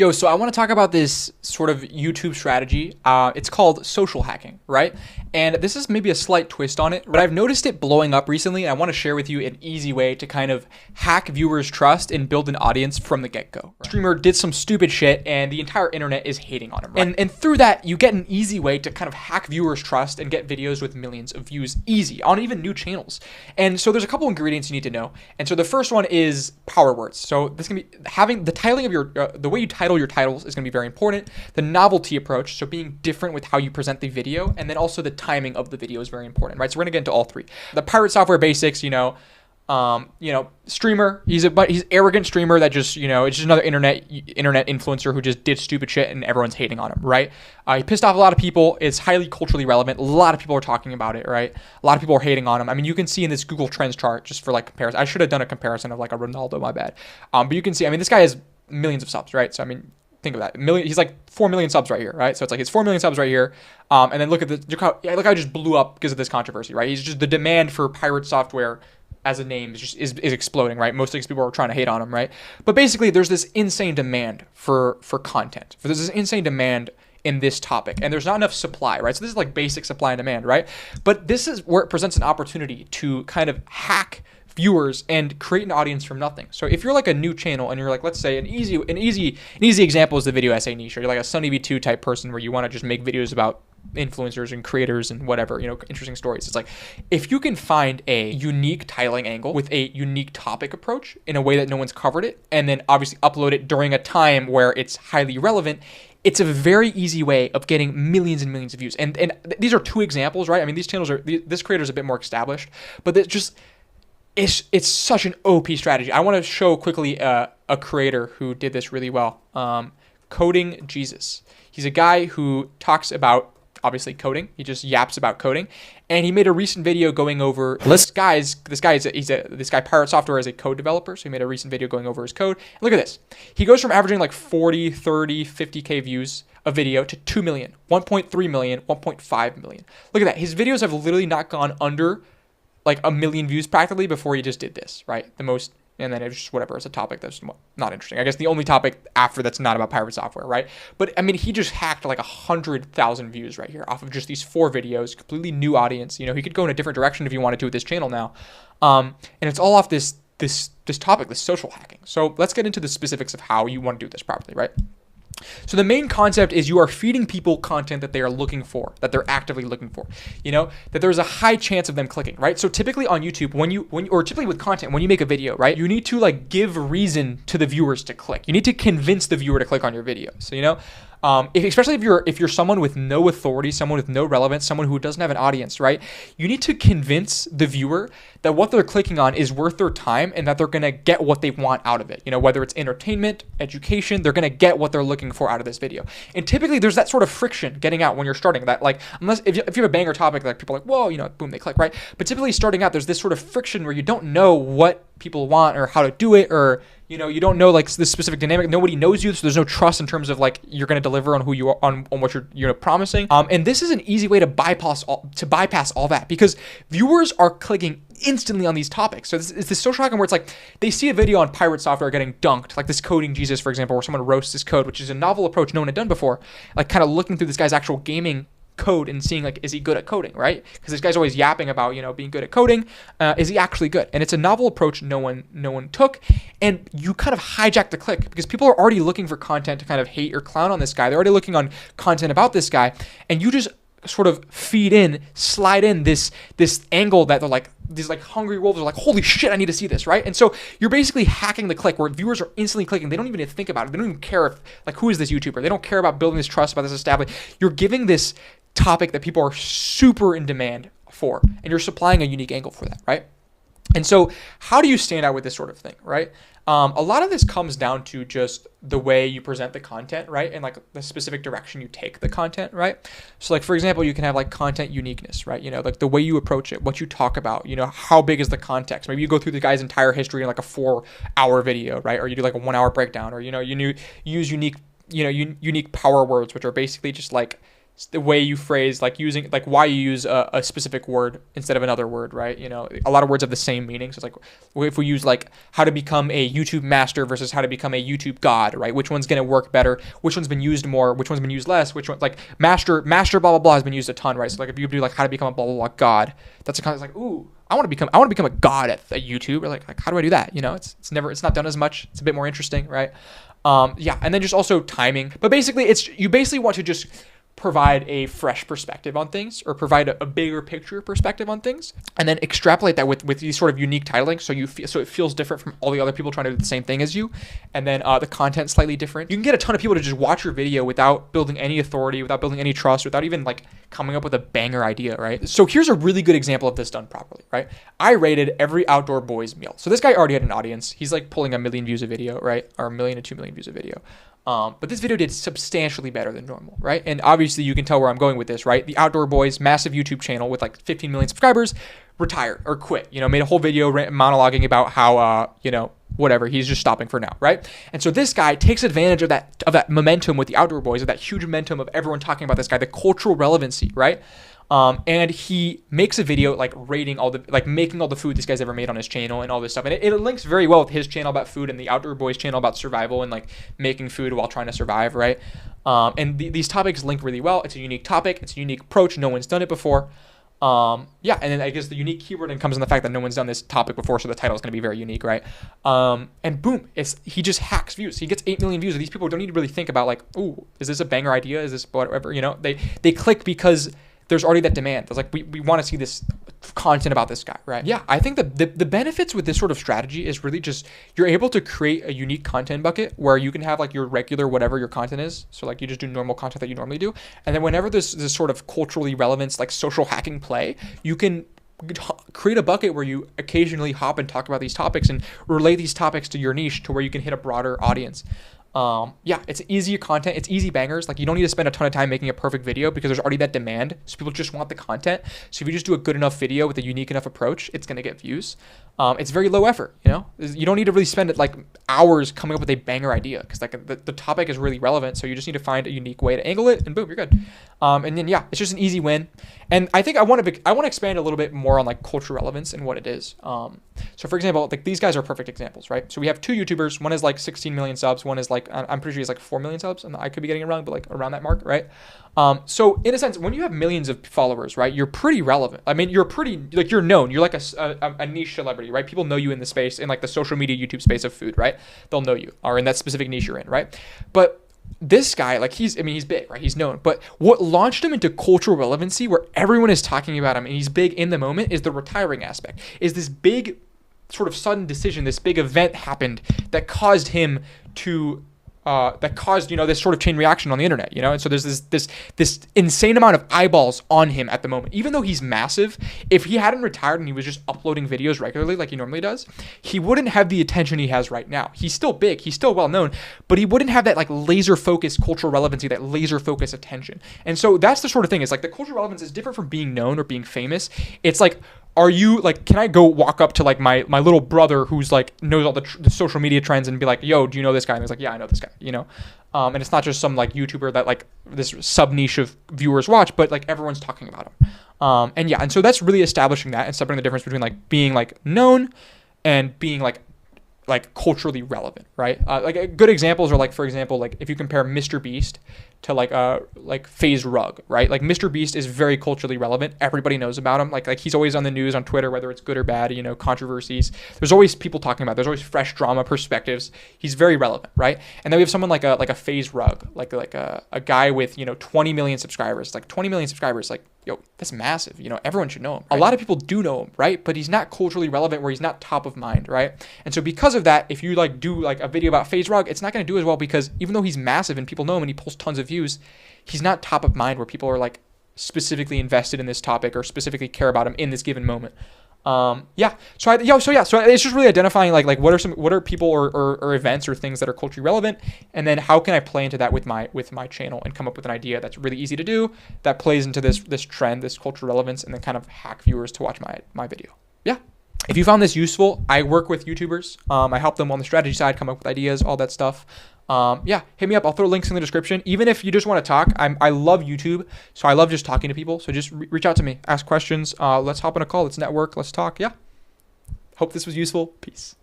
Yo, so I want to talk about this sort of YouTube strategy. It's called social hacking, right? And this is maybe a slight twist on it, but I've noticed it blowing up recently, and I want to share with you an easy way to kind of hack viewers' trust and build an audience from the get-go. Right? Streamer did some stupid shit, and the entire internet is hating on him, right? And through that, you get an easy way to kind of hack viewers' trust and get videos with millions of views easy on even new channels. And so there's a couple ingredients you need to know. And so the first one is power words. So this can be having the titling of your, the way you title your titles is going to be very important. The novelty approach, so being different with how you present the video, and then also the timing of the video is very important, right? So we're gonna get into all three. The pirate software basics, streamer. He's arrogant streamer that just, it's just another internet influencer who just did stupid shit and everyone's hating on him, right? He pissed off a lot of people. It's highly culturally relevant. A lot of people are talking about it, right? A lot of people are hating on him. I mean, you can see in this Google Trends chart, just for like comparison. I should have done a comparison of like a Ronaldo, my bad. But you can see, I mean, this guy has millions of subs, right? So I mean, think of that. He's like 4 million subs right here, right? So it's like it's 4 million subs right here. And then look how it just blew up because of this controversy, right? He's just, the demand for pirate software as a name is exploding, right? Mostly because people are trying to hate on him, right? But basically, there's this insane demand for content. There's this insane demand in this topic, and there's not enough supply, right? So this is like basic supply and demand, right? But this is where it presents an opportunity to kind of hack viewers and create an audience from nothing. So if you're like a new channel and you're like, let's say an easy example is the video essay niche, or you're like a Sunny V2 type person where you want to just make videos about influencers and creators and whatever, interesting stories. It's like, if you can find a unique titling angle with a unique topic approach in a way that no one's covered it, and then obviously upload it during a time where it's highly relevant, it's a very easy way of getting millions and millions of views. And these are two examples, right? I mean, this creator's a bit more established, but it's such an OP strategy. I want to show quickly a creator who did this really well. Coding Jesus. He's a guy who talks about, obviously, coding. He just yaps about coding, and he made a recent video going over this guy Pirate Software is a code developer, so he made a recent video going over his code. And look at this. He goes from averaging like 40, 30, 50k views a video to 2 million, 1.3 million, 1.5 million. Look at that. His videos have literally not gone under like a million views practically before he just did this, right? And then it's just whatever. It's a topic that's not interesting. I guess the only topic after that's not about pirate software, right? But I mean, he just hacked like 100,000 views right here off of just these 4 videos, completely new audience. He could go in a different direction if he wanted to with this channel now. And it's all off this topic, this social hacking. So let's get into the specifics of how you want to do this properly, right? So the main concept is you are feeding people content that they are looking for, that they're actively looking for, that there's a high chance of them clicking, right? So typically on YouTube, or typically with content, when you make a video, right, you need to like give reason to the viewers to click. You need to convince the viewer to click on your video. So, especially if you're someone with no authority, someone with no relevance, someone who doesn't have an audience, right? You need to convince the viewer that what they're clicking on is worth their time and that they're going to get what they want out of it. Whether it's entertainment, education, they're going to get what they're looking for out of this video. And typically there's that sort of friction getting out when you're starting that, like, unless if you have a banger topic, like people are like, whoa, boom, they click, right? But typically starting out, there's this sort of friction where you don't know what people want or how to do it, or you don't know like the specific dynamic. Nobody knows you, so there's no trust in terms of like you're going to deliver on who you are, on what you're promising. And this is an easy way to bypass all that, because viewers are clicking instantly on these topics. So it's this social hacking where it's like they see a video on pirate software getting dunked, like this Coding Jesus, for example, where someone roasts his code, which is a novel approach no one had done before, like kind of looking through this guy's actual gaming code and seeing like, is he good at coding, right? Because this guy's always yapping about being good at coding. Is he actually good? And it's a novel approach no one took, and you kind of hijack the click because people are already looking for content to kind of hate or clown on this guy. They're already looking on content about this guy, and you just sort of slide in this angle that they're like, these like hungry wolves are like, holy shit, I need to see this, right? And so you're basically hacking the click where viewers are instantly clicking. They don't even think about it. They don't even care if like, who is this YouTuber? They don't care about building this trust, about this established. You're giving this topic that people are super in demand for, and you're supplying a unique angle for that, right? And so how do you stand out with this sort of thing, right? A lot of this comes down to just the way you present the content, right? And like the specific direction you take the content, right? So like, for example, you can have like content uniqueness, right? Like the way you approach it, what you talk about, how big is the context? Maybe you go through the guy's entire history in like a 4-hour video, right? Or you do like a 1-hour breakdown, or, you use unique power words, which are basically just like the way you phrase, like using, like why you use a specific word instead of another word, right? You know, a lot of words have the same meaning. So it's like if we use like how to become a YouTube master versus how to become a YouTube god, right? Which one's going to work better? Which one's been used more? Which one's been used less? Which one, like master blah blah blah has been used a ton, right? So like if you do like how to become a blah blah blah god, that's a kind of like, ooh, I want to become a god at YouTube, or like how do I do that? You know, it's not done as much. It's a bit more interesting, right? Yeah, and then just also timing. But basically, you basically want to just provide a fresh perspective on things, or provide a bigger picture perspective on things, and then extrapolate that with these sort of unique titling, so it feels different from all the other people trying to do the same thing as you, and then the content slightly different. You can get a ton of people to just watch your video without building any authority, without building any trust, without even like coming up with a banger idea, right? So here's a really good example of this done properly, right? I rated every outdoor boys meal. So this guy already had an audience. He's like pulling 1 million views a video, right? Or 1 million to 2 million views a video. But this video did substantially better than normal, right? And obviously you can tell where I'm going with this, right? The Outdoor Boys, massive YouTube channel with like 15 million subscribers, retired or quit, you know, made a whole video monologuing about how, you know, whatever, he's just stopping for now, right? And so this guy takes advantage of that momentum with the Outdoor Boys, of that huge momentum of everyone talking about this guy, the cultural relevancy, right? And he makes a video like rating making all the food this guy's ever made on his channel and all this stuff. And it links very well with his channel about food and the Outdoor Boys channel about survival and like making food while trying to survive, right? And these topics link really well. It's a unique topic. It's a unique approach. No one's done it before. Yeah, and then I guess the unique keyword comes in the fact that no one's done this topic before, so the title is going to be very unique, right? And boom, he just hacks views. He gets 8 million views. And these people don't need to really think about like, ooh, is this a banger idea? Is this whatever? You know, they click because there's already that demand. There's like, we want to see this content about this guy, right? Yeah, I think that the benefits with this sort of strategy is really just you're able to create a unique content bucket where you can have like your regular whatever your content is. So like you just do normal content that you normally do. And then whenever there's this sort of culturally relevant, like social hacking play, you can create a bucket where you occasionally hop and talk about these topics and relate these topics to your niche to where you can hit a broader audience. Yeah, it's easy content. It's easy bangers. Like you don't need to spend a ton of time making a perfect video because there's already that demand. So people just want the content. So if you just do a good enough video with a unique enough approach, it's going to get views. It's very low effort, you know, you don't need to really spend like hours coming up with a banger idea because like the topic is really relevant. So you just need to find a unique way to angle it and boom, you're good. And then, yeah, it's just an easy win. And I think I want to expand a little bit more on like cultural relevance and what it is. So for example, like these guys are perfect examples, right? So we have 2 YouTubers. One is like 16 million subs. One is like, I'm pretty sure he's like 4 million subs, and I could be getting it wrong, but like around that mark, right? So in a sense, when you have millions of followers, right, you're pretty relevant. I mean, you're pretty, like you're known. You're like a niche celebrity, right? People know you in the space, in like the social media YouTube space of food, right? They'll know you, or in that specific niche you're in, right? But this guy, like he's big, right? He's known. But what launched him into cultural relevancy where everyone is talking about him and he's big in the moment is the retiring aspect. Is this big sort of sudden decision, this big event happened that caused him to you know, this sort of chain reaction on the internet, you know? And so there's this insane amount of eyeballs on him at the moment. Even though he's massive, if he hadn't retired and he was just uploading videos regularly like he normally does, he wouldn't have the attention he has right now. He's still big, he's still well known, but he wouldn't have that like laser focused cultural relevancy, that laser focused attention. And so that's the sort of thing, is like the cultural relevance is different from being known or being famous. It's like, are you like, can I go walk up to like my little brother who's like knows all the social media trends and be like, yo, do you know this guy? And he's like, yeah, I know this guy, you know? And it's not just some like YouTuber that like this sub niche of viewers watch, but like everyone's talking about him. And yeah, and so that's really establishing that and separating the difference between like being like known and being like culturally relevant, right? Like good examples are like, for example, like if you compare Mr. Beast to like FaZe Rug, right? Like Mr. Beast is very culturally relevant. Everybody knows about him. Like he's always on the news on Twitter, whether it's good or bad, you know, controversies. There's always people talking about it. There's always fresh drama perspectives. He's very relevant, right? And then we have someone like a FaZe Rug, like a guy with, you know, 20 million subscribers. Like 20 million subscribers, like, yo, that's massive. You know, everyone should know him. Right? A lot of people do know him, right? But he's not culturally relevant where he's not top of mind, right? And so because of that, if you like do like a video about FaZe Rug, it's not going to do as well because even though he's massive and people know him and he pulls tons of views, he's not top of mind where people are like specifically invested in this topic or specifically care about him in this given moment. So it's just really identifying like what are people or events or things that are culturally relevant, and then how can I play into that with my channel and come up with an idea that's really easy to do that plays into this trend, this cultural relevance, and then kind of hack viewers to watch my video. Yeah. If you found this useful, I work with YouTubers. I help them on the strategy side, come up with ideas, all that stuff. Yeah, hit me up. I'll throw links in the description. Even if you just want to talk, I love YouTube, so I love just talking to people. So just reach out to me, ask questions. Let's hop on a call. Let's network. Let's talk. Yeah. Hope this was useful. Peace.